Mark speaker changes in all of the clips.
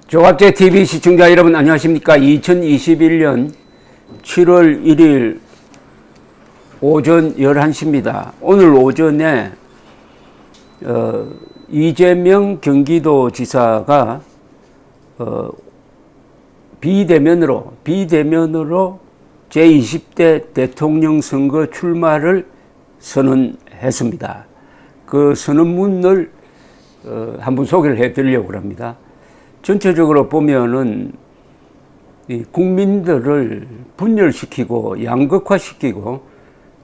Speaker 1: 조갑제 TV 시청자 여러분 안녕하십니까? 2021년 7월 1일 오전 11시입니다. 오늘 오전에 이재명 경기도지사가 비대면으로 제20대 대통령 선거 출마를 선언했습니다. 그 선언문을 한번 소개를 해드리려고 합니다. 전체적으로 보면은 이 국민들을 분열시키고 양극화시키고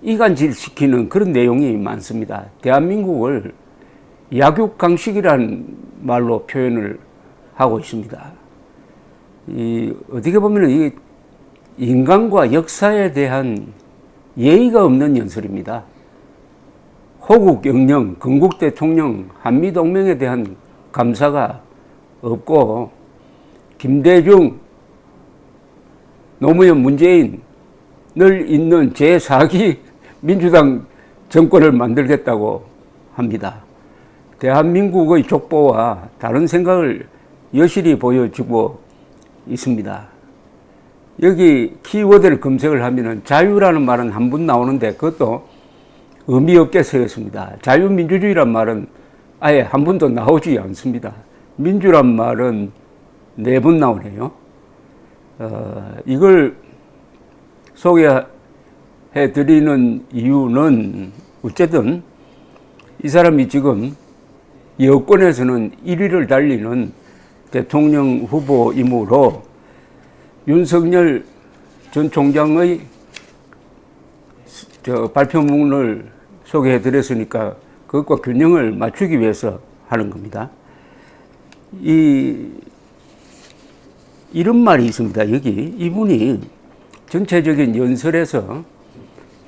Speaker 1: 이간질시키는 그런 내용이 많습니다. 대한민국을 약육강식이라는 말로 표현을 하고 있습니다. 어떻게 보면 이 인간과 역사에 대한 예의가 없는 연설입니다. 호국 영령, 건국 대통령, 한미동맹에 대한 감사가 없고 김대중, 노무현, 문재인을 잇는 제4기 민주당 정권을 만들겠다고 합니다. 대한민국의 족보와 다른 생각을 여실히 보여주고 있습니다. 여기 키워드를 검색을 하면은 자유라는 말은 한 번 나오는데 그것도 의미 없게 쓰였습니다. 자유민주주의란 말은 아예 한 번도 나오지 않습니다. 민주란 말은 4번 나오네요. 이걸 소개해드리는 이유는 어쨌든 이 사람이 지금 여권에서는 1위를 달리는 대통령 후보이므로 윤석열 전 총장의 발표문을 소개해드렸으니까 그것과 균형을 맞추기 위해서 하는 겁니다. 이런 말이 있습니다. 여기 이분이 전체적인 연설에서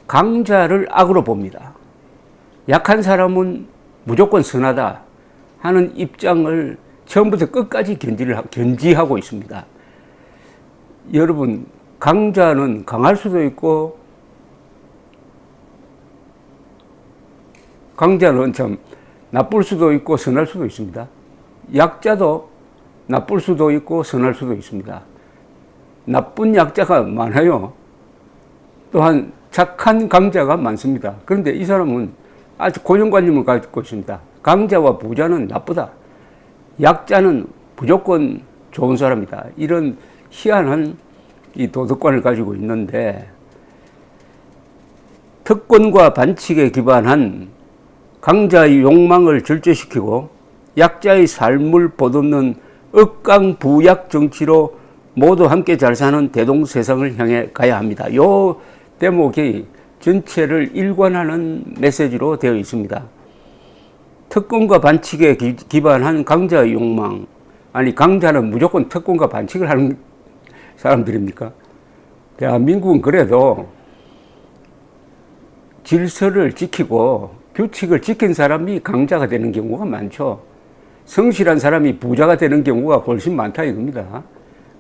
Speaker 1: 강자를 악으로 봅니다. 약한 사람은 무조건 선하다 하는 입장을 처음부터 끝까지 견지하고 있습니다. 여러분, 강자는 강할 수도 있고 강자는 참 나쁠 수도 있고 선할 수도 있습니다. 약자도 나쁠 수도 있고 선할 수도 있습니다. 나쁜 약자가 많아요. 또한 착한 강자가 많습니다. 그런데 이 사람은 아주 고정관념을 가지고 있습니다. 강자와 부자는 나쁘다. 약자는 무조건 좋은 사람이다. 이런 희한한 이 도덕관을 가지고 있는데 특권과 반칙에 기반한 강자의 욕망을 절제시키고 약자의 삶을 보듬는 억강부약 정치로 모두 함께 잘 사는 대동세상을 향해 가야 합니다. 이 대목이 전체를 일관하는 메시지로 되어 있습니다. 특권과 반칙에 기반한 강자의 욕망. 아니, 강자는 무조건 특권과 반칙을 하는 사람들입니까? 대한민국은 그래도 질서를 지키고 규칙을 지킨 사람이 강자가 되는 경우가 많죠. 성실한 사람이 부자가 되는 경우가 훨씬 많다 이겁니다.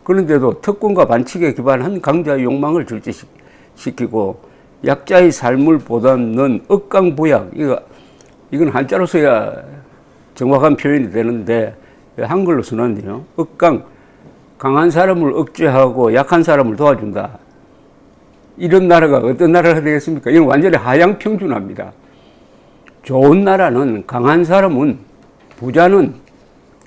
Speaker 1: 그런데도 특권과 반칙에 기반한 강자의 욕망을 절제시키고 약자의 삶을 보다는 억강부약, 이건 한자로 써야 정확한 표현이 되는데 한글로 써놨네요. 억강, 강한 사람을 억제하고 약한 사람을 도와준다. 이런 나라가 어떤 나라가 되겠습니까? 이건 완전히 하향평준화입니다. 좋은 나라는 강한 사람은 부자는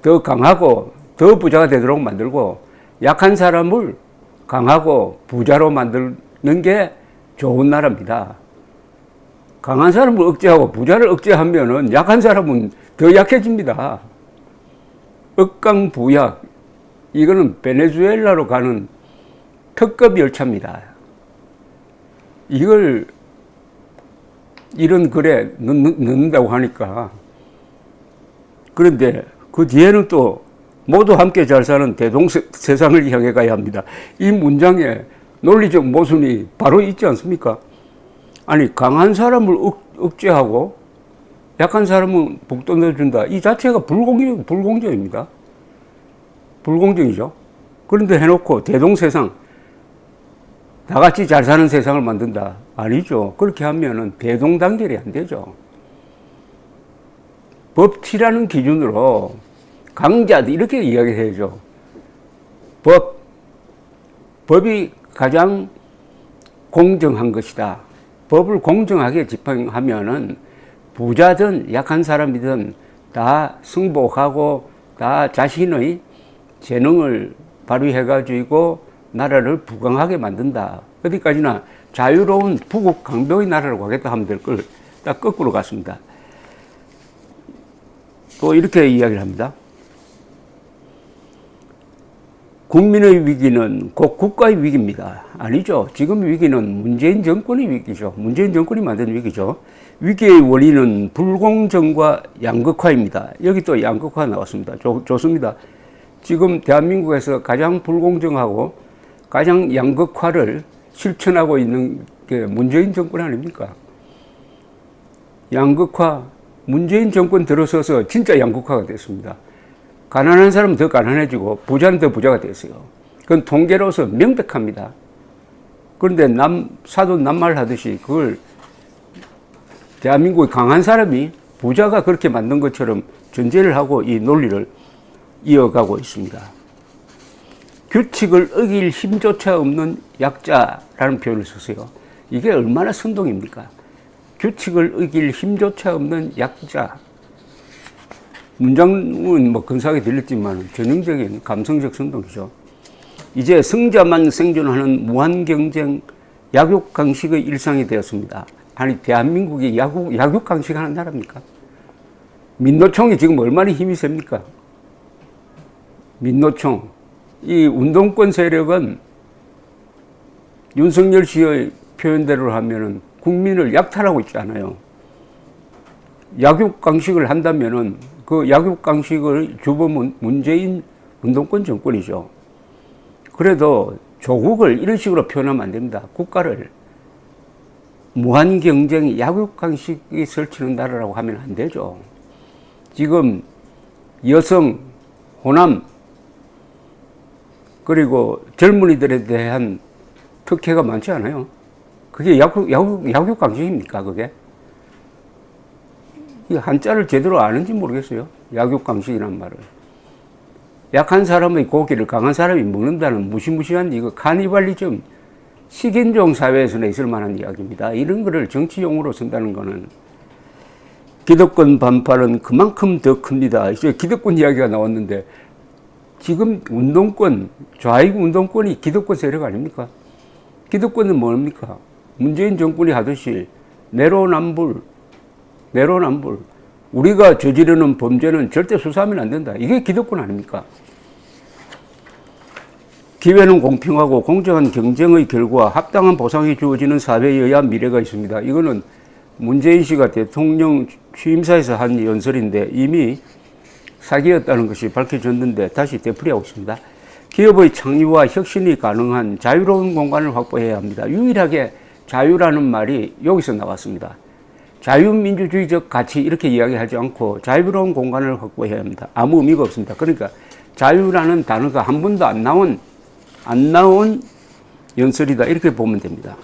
Speaker 1: 더 강하고 더 부자가 되도록 만들고 약한 사람을 강하고 부자로 만드는 게 좋은 나라입니다. 강한 사람을 억제하고 부자를 억제하면은 약한 사람은 더 약해집니다. 억강부약, 이거는 베네수엘라로 가는 특급 열차입니다. 이걸 이런 글에 넣는다고 하니까, 그런데 그 뒤에는 또 모두 함께 잘 사는 대동세상을 향해 가야 합니다. 이 문장에 논리적 모순이 바로 있지 않습니까? 아니, 강한 사람을 억제하고 약한 사람은 복도 내준다. 이 자체가 불공정입니다. 불공정이죠. 그런데 해놓고 대동세상, 다 같이 잘 사는 세상을 만든다. 아니죠. 그렇게 하면은 대동단결이 안 되죠. 법치라는 기준으로 강자들 이렇게 이야기해야죠. 법이 가장 공정한 것이다. 법을 공정하게 집행하면은 부자든 약한 사람이든 다 승복하고 다 자신의 재능을 발휘해가지고 나라를 부강하게 만든다. 어디까지나 자유로운 부국 강병의 나라라고 하겠다 하면 될 걸 딱 거꾸로 갔습니다. 또 이렇게 이야기를 합니다. 국민의 위기는 곧 국가의 위기입니다. 아니죠. 지금 위기는 문재인 정권의 위기죠. 문재인 정권이 만든 위기죠. 위기의 원인은 불공정과 양극화입니다. 여기 또 양극화 나왔습니다. 좋습니다. 지금 대한민국에서 가장 불공정하고 가장 양극화를 실천하고 있는 게 문재인 정권 아닙니까? 양극화, 문재인 정권 들어서서 진짜 양극화가 됐습니다. 가난한 사람은 더 가난해지고 부자는 더 부자가 됐어요. 그건 통계로서 명백합니다. 그런데 사도 남말 하듯이 그걸 대한민국의 강한 사람이 부자가 그렇게 만든 것처럼 전제를 하고 이 논리를 이어가고 있습니다. 규칙을 어길 힘조차 없는 약자라는 표현을 썼어요. 이게 얼마나 선동입니까? 규칙을 어길 힘조차 없는 약자. 문장은 뭐 근사하게 들렸지만 전형적인 감성적 선동이죠. 이제 승자만 생존하는 무한경쟁 약육강식의 일상이 되었습니다. 아니, 대한민국이 약육강식하는 나라입니까? 민노총이 지금 얼마나 힘이 셉니까? 민노총. 이 운동권 세력은 윤석열 씨의 표현대로 하면은 국민을 약탈하고 있잖아요. 약육강식을 한다면은 그 약육강식을 주범은 문재인 운동권 정권이죠. 그래도 조국을 이런 식으로 표현하면 안 됩니다. 국가를 무한경쟁 약육강식이 설치는 나라라고 하면 안 되죠. 지금 여성, 호남, 그리고 젊은이들에 대한 특혜가 많지 않아요. 그게 약육강식입니까, 그게? 이 한자를 제대로 아는지 모르겠어요. 약육강식이란 말을. 약한 사람의 고기를 강한 사람이 먹는다는 무시무시한 이거 카니발리즘, 식인종 사회에서는 있을 만한 이야기입니다. 이런 거를 정치용어로 쓴다는 거는 기득권 반발은 그만큼 더 큽니다. 이제 기득권 이야기가 나왔는데 지금 운동권, 좌익 운동권이 기득권 세력 아닙니까? 기득권은 뭡니까? 문재인 정권이 하듯이 내로남불. 우리가 저지르는 범죄는 절대 수사하면 안 된다. 이게 기득권 아닙니까? 기회는 공평하고 공정한 경쟁의 결과 합당한 보상이 주어지는 사회여야 미래가 있습니다. 이거는 문재인 씨가 대통령 취임사에서 한 연설인데 이미 사기였다는 것이 밝혀졌는데 다시 되풀이하고 있습니다. 기업의 창의와 혁신이 가능한 자유로운 공간을 확보해야 합니다. 유일하게 자유라는 말이 여기서 나왔습니다. 자유민주주의적 가치 이렇게 이야기하지 않고 자유로운 공간을 확보해야 합니다. 아무 의미가 없습니다. 그러니까 자유라는 단어가 한 번도 안 나온 연설이다 이렇게 보면 됩니다.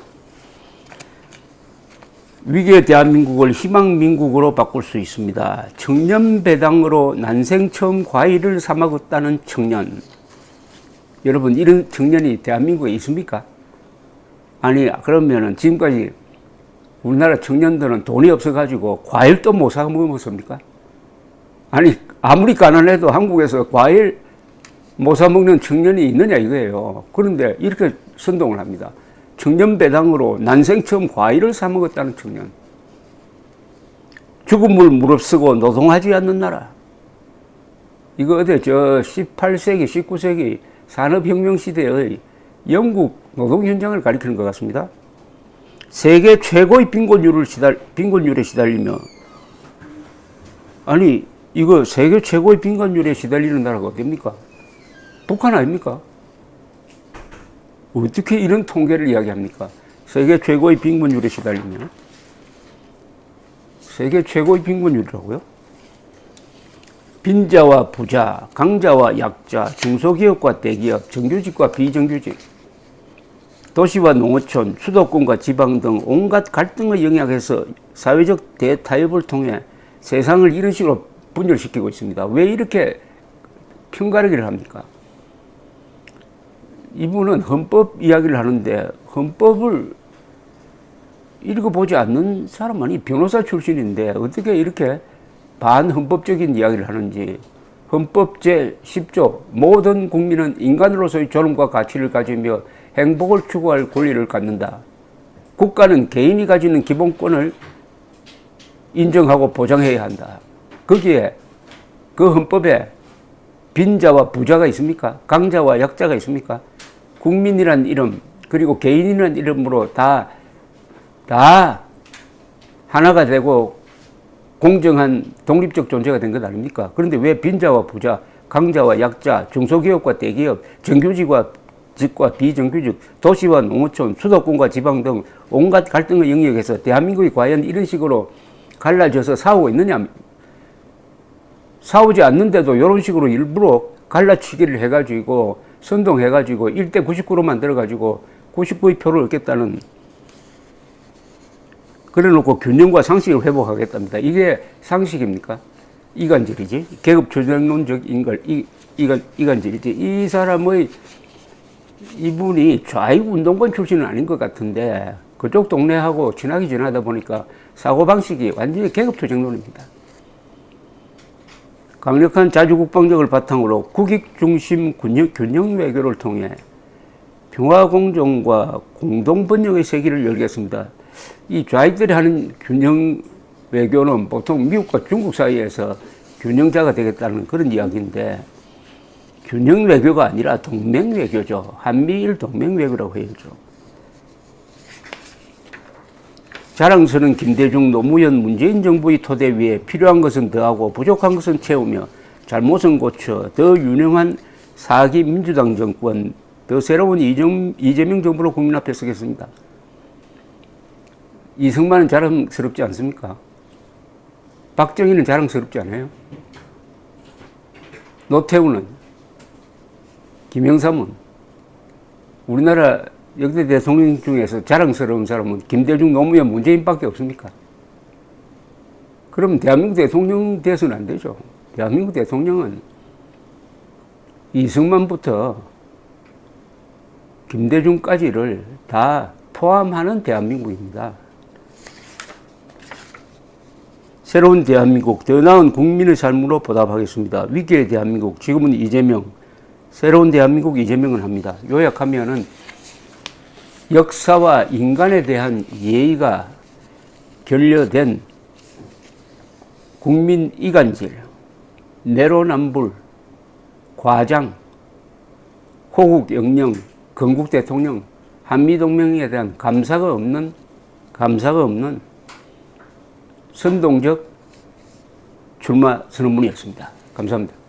Speaker 1: 위기의 대한민국을 희망민국으로 바꿀 수 있습니다. 청년배당으로 난생 처음 과일을 사 먹었다는 청년. 여러분, 이런 청년이 대한민국에 있습니까? 아니, 그러면은 지금까지 우리나라 청년들은 돈이 없어가지고 과일도 못 사 먹었습니까? 아니, 아무리 가난해도 한국에서 과일 못 사 먹는 청년이 있느냐 이거예요. 그런데 이렇게 선동을 합니다. 청년 배당으로 난생 처음 과일을 사 먹었다는 청년. 죽음을 무릅쓰고 노동하지 않는 나라. 이거 어디 18세기, 19세기 산업혁명 시대의 영국 노동 현장을 가리키는 것 같습니다. 세계 최고의 빈곤율에 시달리며, 아니, 이거 세계 최고의 빈곤율에 시달리는 나라가 어딥니까? 북한 아닙니까? 어떻게 이런 통계를 이야기합니까? 세계 최고의 빈곤율에 시달리며. 세계 최고의 빈곤율이라고요? 빈자와 부자, 강자와 약자, 중소기업과 대기업, 정규직과 비정규직, 도시와 농어촌, 수도권과 지방 등 온갖 갈등의 영역에서 사회적 대타협을 통해 세상을 이런 식으로 분열시키고 있습니다. 왜 이렇게 편가르기를 합니까? 이분은 헌법 이야기를 하는데 헌법을 읽어보지 않는 사람 아니 변호사 출신인데 어떻게 이렇게 반헌법적인 이야기를 하는지. 헌법 제10조 모든 국민은 인간으로서의 존엄과 가치를 가지며 행복을 추구할 권리를 갖는다. 국가는 개인이 가지는 기본권을 인정하고 보장해야 한다. 거기에 그 헌법에 빈자와 부자가 있습니까? 강자와 약자가 있습니까? 국민이란 이름 그리고 개인이란 이름으로 다 하나가 되고 공정한 독립적 존재가 된 것 아닙니까? 그런데 왜 빈자와 부자, 강자와 약자, 중소기업과 대기업, 정규직과 비정규직, 도시와 농어촌, 수도권과 지방 등 온갖 갈등의 영역에서 대한민국이 과연 이런 식으로 갈라져서 싸우고 있느냐? 싸우지 않는데도 이런 식으로 일부러 갈라치기를 해가지고 선동해가지고 1대 99로 만들어가지고 99의 표를 얻겠다는 그래놓고 균형과 상식을 회복하겠답니다. 이게 상식입니까? 이간질이지. 계급조정론적인 걸 이간질이지. 이 사람의 이분이 좌익운동권 출신은 아닌 것 같은데 그쪽 동네하고 친하게 지나다 보니까 사고방식이 완전히 계급조정론입니다. 강력한 자주국방력을 바탕으로 국익중심 균형 외교를 통해 평화공존과 공동번영의 세계를 열겠습니다. 이 좌익들이 하는 균형 외교는 보통 미국과 중국 사이에서 균형자가 되겠다는 그런 이야기인데 균형 외교가 아니라 동맹 외교죠. 한미일 동맹 외교라고 해야죠. 자랑스러운 김대중, 노무현, 문재인 정부의 토대 위에 필요한 것은 더하고 부족한 것은 채우며 잘못은 고쳐 더 유능한 4기 민주당 정권, 더 새로운 이재명 정부로 국민 앞에 서겠습니다. 이승만은 자랑스럽지 않습니까? 박정희는 자랑스럽지 않아요? 노태우는, 김영삼은, 우리나라 역대 대통령 중에서 자랑스러운 사람은 김대중, 노무현, 문재인밖에 없습니까? 그럼 대한민국 대통령 돼서는 안 되죠. 대한민국 대통령은 이승만부터 김대중까지를 다 포함하는 대한민국입니다. 새로운 대한민국, 더 나은 국민의 삶으로 보답하겠습니다. 위기의 대한민국, 지금은 이재명, 새로운 대한민국 이재명을 합니다. 요약하면은 역사와 인간에 대한 예의가 결여된 국민 이간질, 내로남불, 과장, 호국 영령, 건국 대통령, 한미동맹에 대한 감사가 없는 선동적 출마 선언문이었습니다. 감사합니다.